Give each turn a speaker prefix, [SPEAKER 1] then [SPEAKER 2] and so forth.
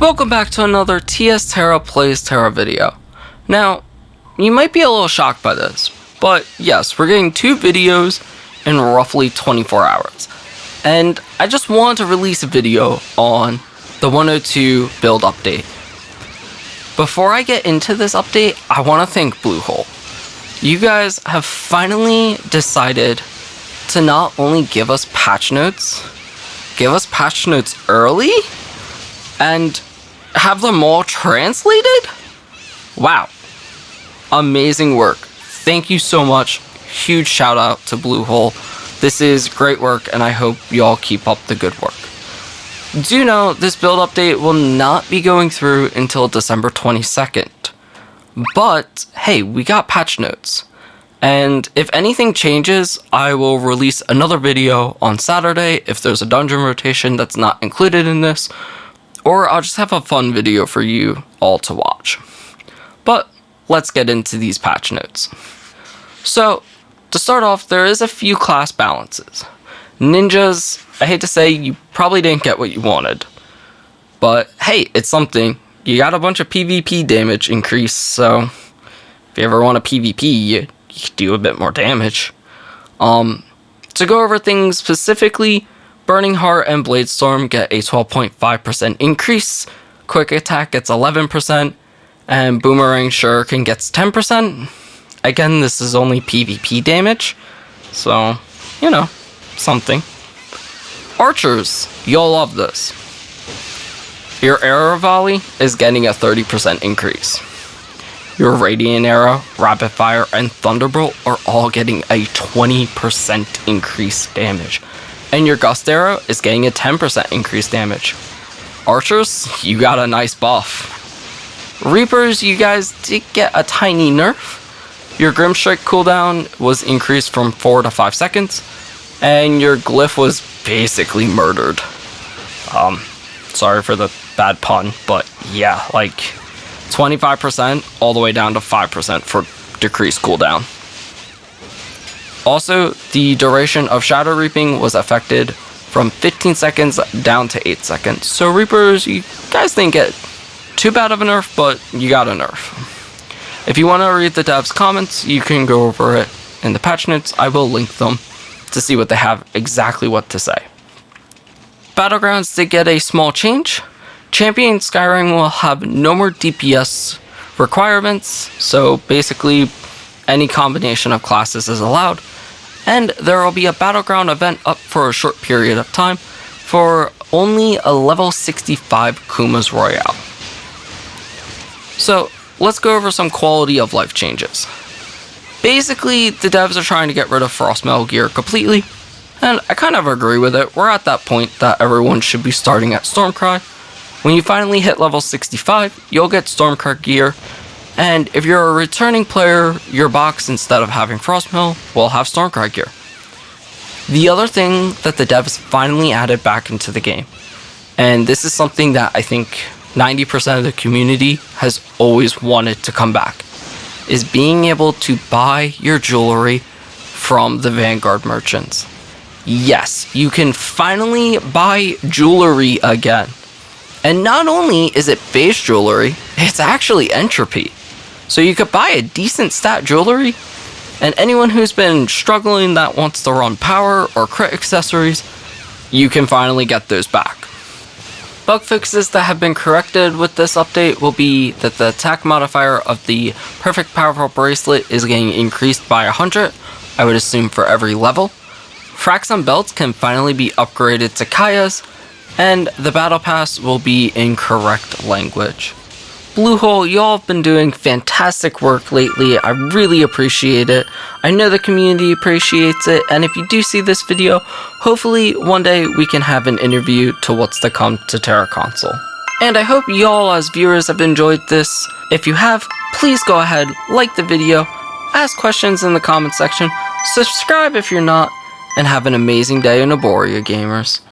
[SPEAKER 1] Welcome back to another TS Tera Plays Tera video. Now, you might be a little shocked by this, but yes, we're getting 2 videos in roughly 24 hours. And I just wanted to release a video on the 102 build update. Before I get into this update, I want to thank Bluehole. You guys have finally decided to not only give us patch notes early, and have them all translated? Wow. Amazing work. Thank you so much. Huge shout out to Bluehole. This is great work, and I hope y'all keep up the good work. Do know this build update will not be going through until December 22nd. But, hey, we got patch notes. And if anything changes, I will release another video on Saturday if there's a dungeon rotation that's not included in this, or I'll just have a fun video for you all to watch. But let's get into these patch notes. So, to start off, there is a few class balances. Ninjas, I hate to say, you probably didn't get what you wanted. But hey, it's something. You got a bunch of PvP damage increase, so if you ever want a PvP, you can do a bit more damage. To go over things specifically, Burning Heart and Blade Storm get a 12.5% increase, Quick Attack gets 11%, and Boomerang Shuriken gets 10%. Again, this is only PvP damage, so, you know, something. Archers, you'll love this. Your Arrow Volley is getting a 30% increase. Your Radiant Arrow, Rapid Fire, and Thunderbolt are all getting a 20% increased damage. And your Gust Arrow is getting a 10% increased damage. Archers, you got a nice buff. Reapers, you guys did get a tiny nerf. Your Grim Strike cooldown was increased from 4 to 5 seconds. And your Glyph was basically murdered. Sorry for the bad pun, but yeah, like 25% all the way down to 5% for decreased cooldown. Also, the duration of Shadow Reaping was affected from 15 seconds down to 8 seconds. So Reapers, you guys didn't get too bad of a nerf, but you got a nerf. If you want to read the devs' comments, you can go over it in the patch notes. I will link them to see what they have exactly what to say. Battlegrounds did get a small change. Champion Skyrim will have no more DPS requirements, so basically any combination of classes is allowed, and there will be a battleground event up for a short period of time for only a level 65 Kuma's Royale. So let's go over some quality of life changes. Basically, the devs are trying to get rid of Frostmail gear completely, and I kind of agree with it. We're at that point that everyone should be starting at Stormcry. When you finally hit level 65, you'll get Stormcry gear, and if you're a returning player, your box, instead of having Frostmail, will have Stormcry gear. The other thing that the devs finally added back into the game, and this is something that I think 90% of the community has always wanted to come back, is being able to buy your jewelry from the Vanguard merchants. Yes, you can finally buy jewelry again. And not only is it base jewelry, it's actually entropy. So you could buy a decent stat jewelry, and anyone who's been struggling that wants to run power or crit accessories, you can finally get those back. Bug fixes that have been corrected with this update will be that the attack modifier of the Perfect Powerful Bracelet is getting increased by 100, I would assume for every level. Frags on belts can finally be upgraded to Kaya's, and the battle pass will be in correct language. Bluehole, y'all have been doing fantastic work lately. I really appreciate it. I know the community appreciates it, and if you do see this video, hopefully one day we can have an interview to what's to come to Tera Console. And I hope y'all as viewers have enjoyed this. If you have, please go ahead, like the video, ask questions in the comment section, subscribe if you're not, and have an amazing day in Aboria, gamers.